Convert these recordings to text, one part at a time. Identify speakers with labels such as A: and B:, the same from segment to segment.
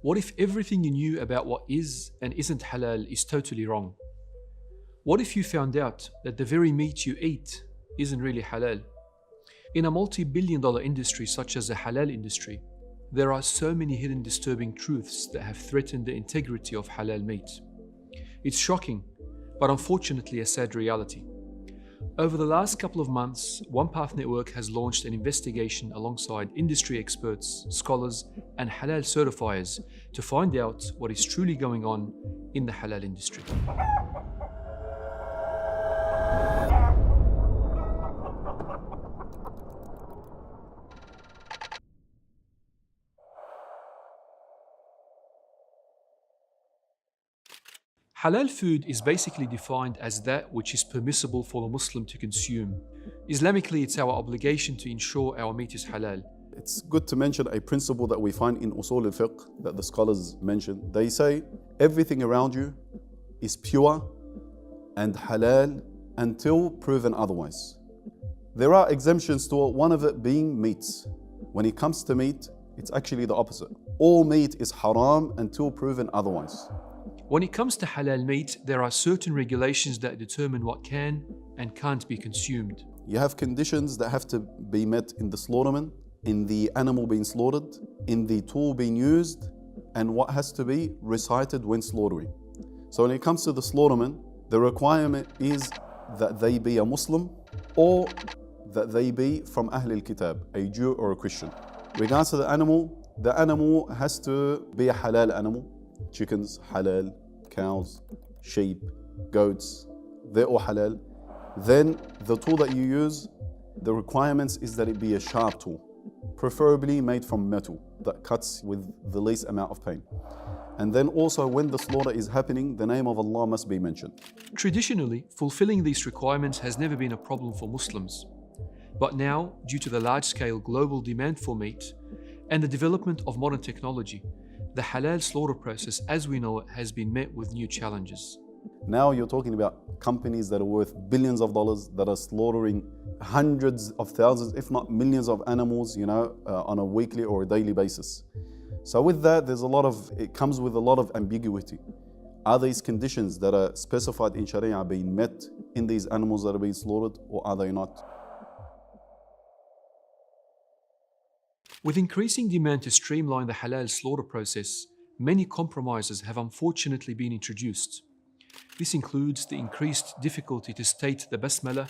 A: What if everything you knew about what is and isn't halal is totally wrong? What if you found out that the very meat you eat isn't really halal? In a multi-billion-dollar industry such as the halal industry, there are so many hidden disturbing truths that have threatened the integrity of halal meat. It's shocking, but unfortunately a sad reality. Over the last couple of months, One Path Network has launched an investigation alongside industry experts, scholars, and halal certifiers to find out what is truly going on in the halal industry. Halal food is basically defined as that which is permissible for the Muslim to consume. Islamically, it's our obligation to ensure our meat is halal.
B: It's good to mention a principle that we find in Usul al-Fiqh that the scholars mention. They say everything around you is pure and halal until proven otherwise. There are exemptions to it, one of it being meats. When it comes to meat, it's actually the opposite. All meat is haram until proven otherwise.
A: When it comes to halal meat, there are certain regulations that determine what can and can't be consumed.
B: You have conditions that have to be met in the slaughterment, in the animal being slaughtered, in the tool being used, and what has to be recited when slaughtering. So when it comes to the slaughterment, the requirement is that they be a Muslim or that they be from Ahl al-Kitab, a Jew or a Christian. Regards to the animal has to be a halal animal. Chickens, halal, cows, sheep, goats, they're all halal. Then the tool that you use, the requirements is that it be a sharp tool, preferably made from metal that cuts with the least amount of pain. And then also when the slaughter is happening, the name of Allah must be mentioned.
A: Traditionally, fulfilling these requirements has never been a problem for Muslims. But now, due to the large-scale global demand for meat and the development of modern technology, the halal slaughter process as we know it has been met with new challenges.
B: Now you're talking about companies that are worth billions of dollars that are slaughtering hundreds of thousands, if not millions of animals, on a weekly or a daily basis. So with that, it comes with a lot of ambiguity. Are these conditions that are specified in Sharia being met in these animals that are being slaughtered, or are they not?
A: With increasing demand to streamline the halal slaughter process, many compromises have unfortunately been introduced. This includes the increased difficulty to state the basmala,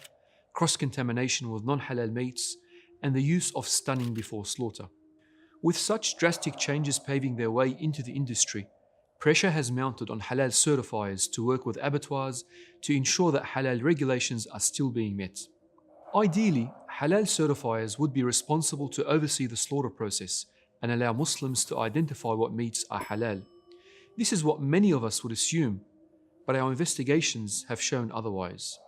A: cross-contamination with non-halal meats, and the use of stunning before slaughter. With such drastic changes paving their way into the industry, pressure has mounted on halal certifiers to work with abattoirs to ensure that halal regulations are still being met. Ideally, halal certifiers would be responsible to oversee the slaughter process and allow Muslims to identify what meats are halal. This is what many of us would assume, but our investigations have shown otherwise.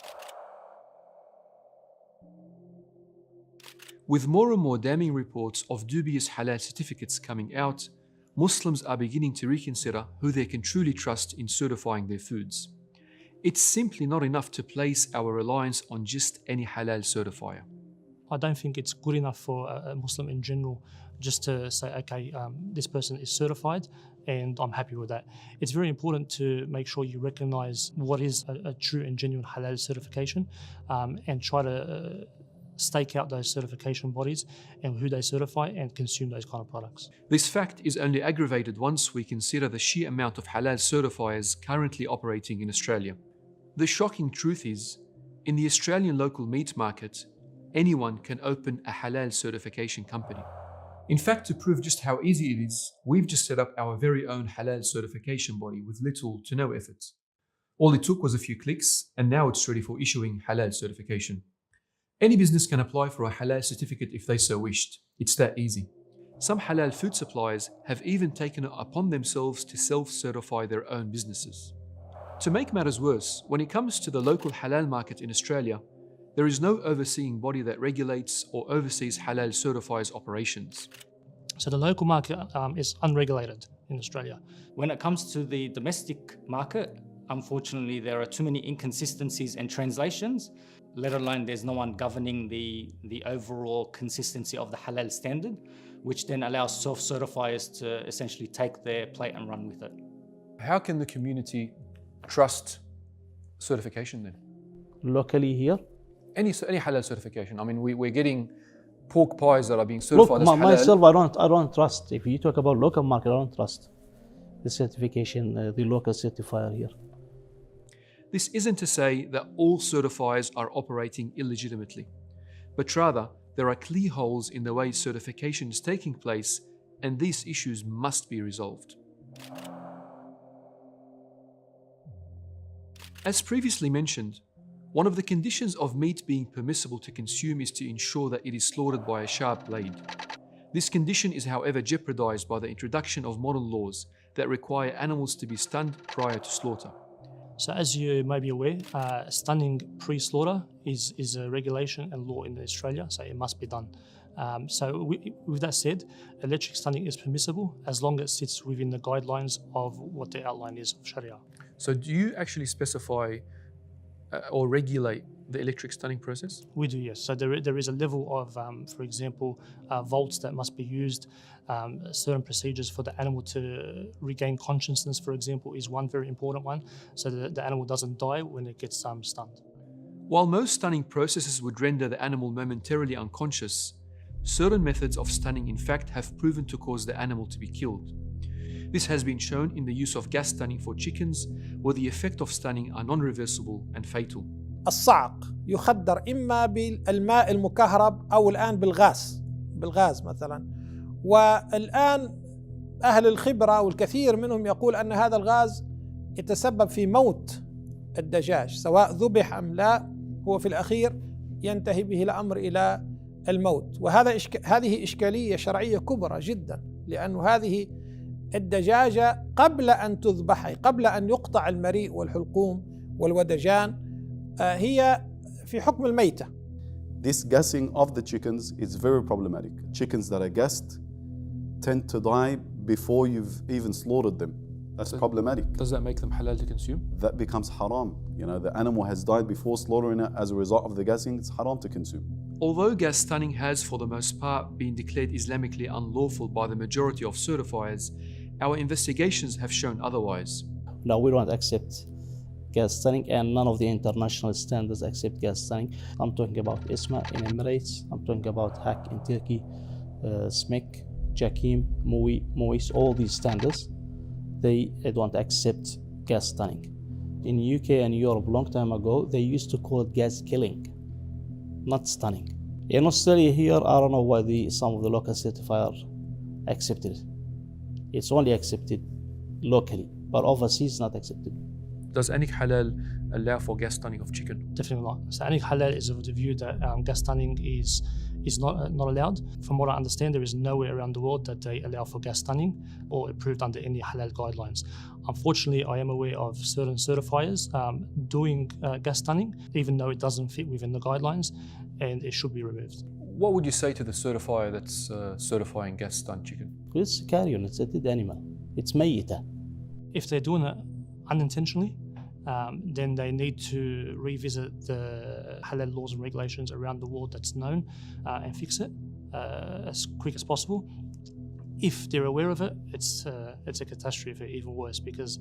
A: With more and more damning reports of dubious halal certificates coming out, Muslims are beginning to reconsider who they can truly trust in certifying their foods. It's simply not enough to place our reliance on just any halal certifier.
C: I don't think it's good enough for a Muslim in general just to say, okay, this person is certified and I'm happy with that. It's very important to make sure you recognize what is a true and genuine halal certification and try to stake out those certification bodies and who they certify and consume those kind of products.
A: This fact is only aggravated once we consider the sheer amount of halal certifiers currently operating in Australia. The shocking truth is, in the Australian local meat market, anyone can open a halal certification company. In fact, to prove just how easy it is, we've just set up our very own halal certification body with little to no effort. All it took was a few clicks, and now it's ready for issuing halal certification. Any business can apply for a halal certificate if they so wished. It's that easy. Some halal food suppliers have even taken it upon themselves to self-certify their own businesses. To make matters worse, when it comes to the local halal market in Australia, there is no overseeing body that regulates or oversees halal certifiers' operations.
C: So the local market is unregulated in Australia.
D: When it comes to the domestic market, unfortunately, there are too many inconsistencies and translations, let alone there's no one governing the overall consistency of the halal standard. which then allows self-certifiers to essentially take their plate and run with it.
A: How can the community trust certification then?
E: Locally here,
A: Any halal certification. I mean, we're getting pork pies that are being
E: look,
A: certified as halal.
E: myself, I don't trust. If you talk about local market, I don't trust the certification, the local certifier here.
A: This isn't to say that all certifiers are operating illegitimately, but rather there are clear holes in the way certification is taking place, and these issues must be resolved. As previously mentioned, one of the conditions of meat being permissible to consume is to ensure that it is slaughtered by a sharp blade. This condition is, however, jeopardized by the introduction of modern laws that require animals to be stunned prior to slaughter.
C: So as you may be aware, stunning pre-slaughter is a regulation and law in Australia, so it must be done. With that said, electric stunning is permissible as long as it sits within the guidelines of what the outline is of Sharia.
A: So do you actually specify or regulate the electric stunning process?
C: We do, yes. So there is a level of, for example, volts that must be used. Certain procedures for the animal to regain consciousness, for example, is one very important one, so that the animal doesn't die when it gets stunned.
A: While most stunning processes would render the animal momentarily unconscious, certain methods of stunning in fact have proven to cause the animal to be killed. This has been shown in the use of gas stunning for chickens, where the effect of stunning are non-reversible and fatal.
F: الصعق يخدر إما بالماء المكهرب أو الآن بالغاز مثلا. والآن أهل الخبرة والكثير منهم يقول أن هذا الغاز يتسبب في موت الدجاج سواء ذبح أم لا، هو في الأخير ينتهي به الأمر إلى الموت. هذه إشكالية شرعية كبرى جدا، لأن هذه الدجاجة قبل أن تذبح، قبل أن يقطع المريء والحلقوم والودجان، هي في حكم الميتة.
B: This gassing of the chickens is very problematic. Chickens that are gassed tend to die before you've even slaughtered them. That's problematic.
A: Does that make them halal to consume?
B: That becomes haram. The animal has died before slaughtering it as a result of the gassing. It's haram to consume.
A: Although gas stunning has, for the most part, been declared Islamically unlawful by the majority of certifiers, our investigations have shown otherwise.
E: No, we don't accept gas stunning, and none of the international standards accept gas stunning. I'm talking about ISMA in Emirates, I'm talking about HAC in Turkey, SMEC, JAKIM, MOIS, all these standards, they don't accept gas stunning. In UK and Europe, a long time ago, they used to call it gas killing, not stunning. In Australia here, I don't know why some of the local certifiers accepted it. It's only accepted locally, but overseas not accepted.
A: Does Anik Halal allow for gas stunning of chicken?
C: Definitely not. So Anik Halal is of the view that gas stunning is not allowed. From what I understand, there is nowhere around the world that they allow for gas stunning or approved under any halal guidelines. Unfortunately, I am aware of certain certifiers doing gas stunning, even though it doesn't fit within the guidelines, and it should be removed.
A: What would you say to the certifier that's certifying gas stunned chicken?
E: It's carrion, it's a dead animal. It's mayita.
C: If they're doing it unintentionally, then they need to revisit the halal laws and regulations around the world that's known and fix it as quick as possible. If they're aware of it, it's a catastrophe, even worse, because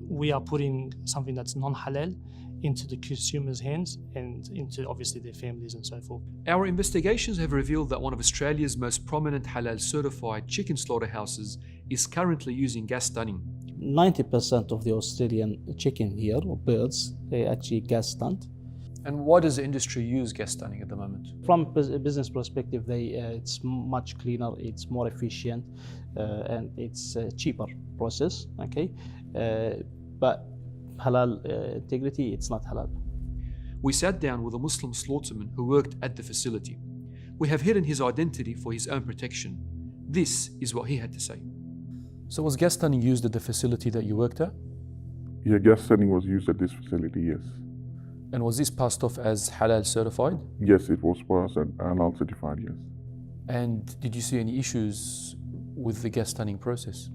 C: we are putting something that's non-halal into the consumer's hands and into obviously their families and so forth.
A: Our investigations have revealed that one of Australia's most prominent halal certified chicken slaughterhouses is currently using gas stunning. 90%
E: of the Australian chicken here, or birds, they actually gas stunned.
A: And why does the industry use gas stunning at the moment?
E: From a business perspective, it's much cleaner, it's more efficient, and it's a cheaper process, okay? But halal integrity, it's not halal.
A: We sat down with a Muslim slaughterman who worked at the facility. We have hidden his identity for his own protection. This is what he had to say. So was gas stunning used at the facility that you worked at?
G: Yeah, gas stunning was used at this facility, yes.
A: And was this passed off as halal certified?
G: Yes, it was passed and halal certified, yes.
A: And did you see any issues with the gas stunning process?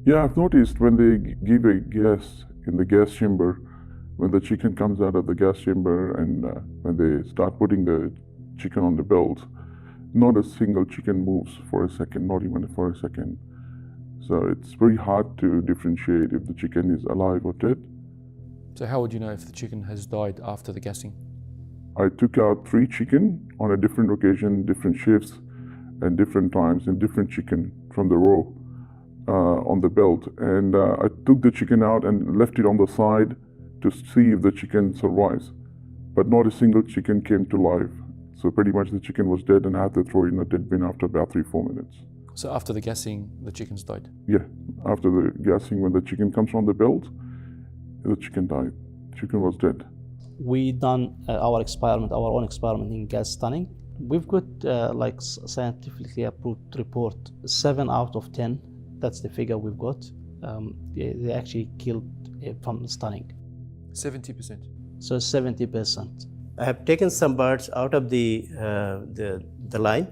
G: Yeah, I've noticed when they give a gas in the gas chamber, when the chicken comes out of the gas chamber and when they start putting the chicken on the belt, not a single chicken moves for a second, not even for a second. So it's very hard to differentiate if the chicken is alive or dead.
A: So how would you know if the chicken has died after the gassing?
G: I took out 3 chicken on a different occasion, different shifts, and different times, and different chicken from the row on the belt. And I took the chicken out and left it on the side to see if the chicken survives. But not a single chicken came to life. So pretty much the chicken was dead, and I had to throw it in a dead bin after about 3-4 minutes.
A: So after the gassing, the chickens died?
G: Yeah, after the gassing, when the chicken comes from the belt, the chicken died. The chicken was dead.
E: We done our own experiment in gas stunning. We've got scientifically approved report 7 out of 10. That's the figure we've got. They actually killed from stunning.
A: 70%.
E: So 70%.
H: I have taken some birds out of the line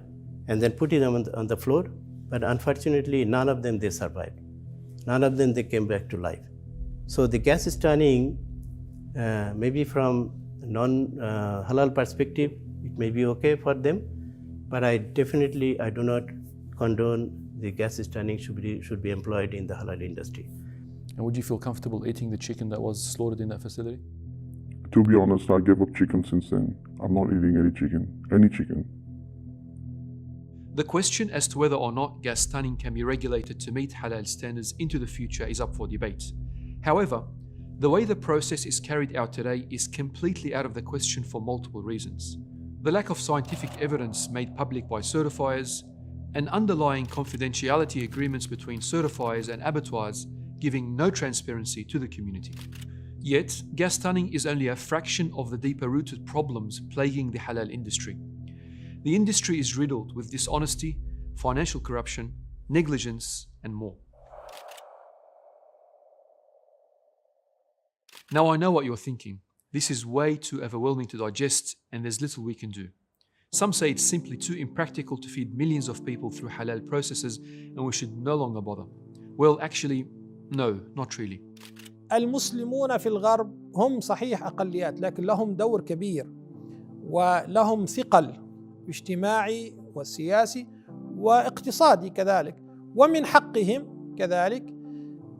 H: and then put them on the floor, but unfortunately none of them they survived. None of them they came back to life. So the gas stunning, maybe from non-halal perspective, it may be okay for them, but I do not condone the gas stunning should be employed in the halal industry.
A: And would you feel comfortable eating the chicken that was slaughtered in that facility?
G: To be honest, I gave up chicken since then. I'm not eating any chicken.
A: The question as to whether or not gas stunning can be regulated to meet halal standards into the future is up for debate. However, the way the process is carried out today is completely out of the question for multiple reasons. The lack of scientific evidence made public by certifiers, and underlying confidentiality agreements between certifiers and abattoirs giving no transparency to the community. Yet, gas stunning is only a fraction of the deeper-rooted problems plaguing the halal industry. The industry is riddled with dishonesty, financial corruption, negligence, and more. Now I know what you're thinking. This is way too overwhelming to digest, and there's little we can do. Some say it's simply too impractical to feed millions of people through halal processes and we should no longer bother. Well, actually, no, not really.
F: المسلمون في الغرب هم صحيح أقليات، لكن لهم دور كبير ولهم ثقل اجتماعي وسياسي واقتصادي كذلك، ومن حقهم كذلك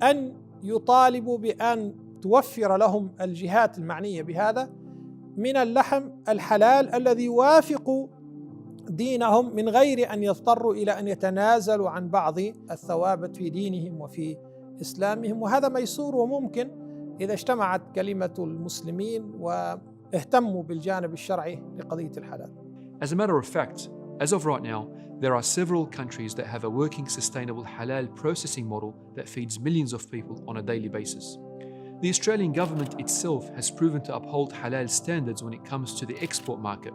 F: أن يطالبوا بأن توفر لهم الجهات المعنية بهذا من اللحم الحلال الذي يوافق دينهم من غير أن يضطروا إلى أن يتنازلوا عن بعض الثوابت في دينهم وفي إسلامهم، وهذا ميسور وممكن إذا اجتمعت كلمة المسلمين واهتموا بالجانب الشرعي لقضية الحلال.
A: As a matter of fact, as of right now, there are several countries that have a working sustainable halal processing model that feeds millions of people on a daily basis. The Australian government itself has proven to uphold halal standards when it comes to the export market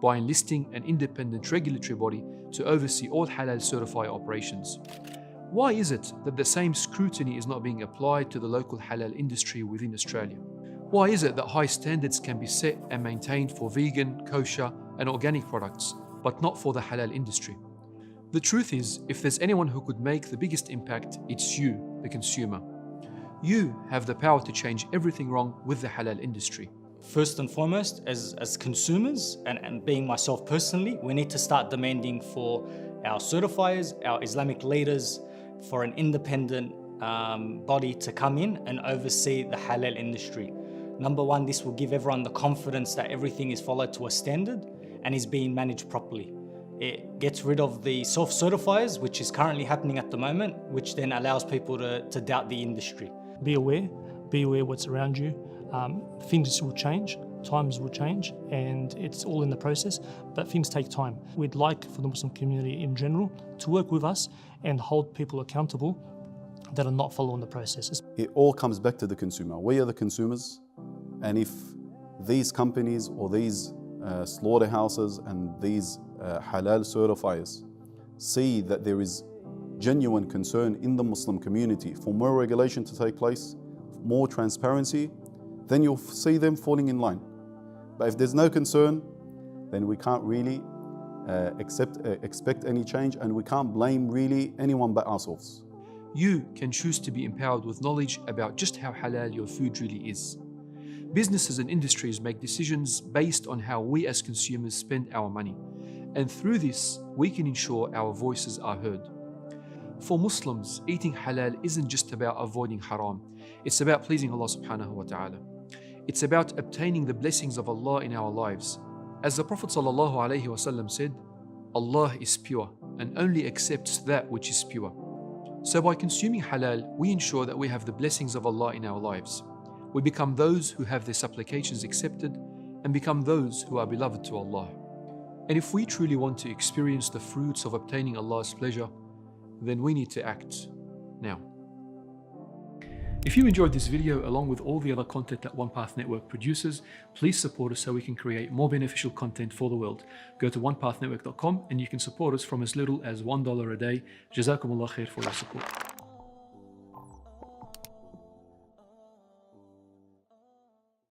A: by enlisting an independent regulatory body to oversee all halal certified operations. Why is it that the same scrutiny is not being applied to the local halal industry within Australia? Why is it that high standards can be set and maintained for vegan, kosher, and organic products, but not for the halal industry? The truth is, if there's anyone who could make the biggest impact, it's you, the consumer. You have the power to change everything wrong with the halal industry.
D: First and foremost, as consumers, and being myself personally, we need to start demanding for our certifiers, our Islamic leaders, for an independent body to come in and oversee the halal industry. Number one, this will give everyone the confidence that everything is followed to a standard and is being managed properly. It gets rid of the self-certifiers, which is currently happening at the moment, which then allows people to doubt the industry.
C: Be aware what's around you. Things will change, times will change, and it's all in the process, but things take time. We'd like for the Muslim community in general to work with us and hold people accountable that are not following the processes.
B: It all comes back to the consumer. We are the consumers, and if these companies or these slaughterhouses and these halal certifiers see that there is genuine concern in the Muslim community for more regulation to take place, more transparency, then you'll see them falling in line. But if there's no concern, then we can't really expect any change, and we can't blame really anyone but ourselves.
A: You can choose to be empowered with knowledge about just how halal your food really is. Businesses and industries make decisions based on how we as consumers spend our money. And through this, we can ensure our voices are heard. For Muslims, eating halal isn't just about avoiding haram. It's about pleasing Allah subhanahu wa ta'ala. It's about obtaining the blessings of Allah in our lives. As the Prophet sallallahu alaihi wasallam said, Allah is pure and only accepts that which is pure. So by consuming halal, we ensure that we have the blessings of Allah in our lives. We become those who have their supplications accepted and become those who are beloved to Allah. And if we truly want to experience the fruits of obtaining Allah's pleasure, then we need to act now. If you enjoyed this video along with all the other content that One Path Network produces, please support us so we can create more beneficial content for the world. Go to onepathnetwork.com and you can support us from as little as $1 a day. Jazakumullah khair for your support.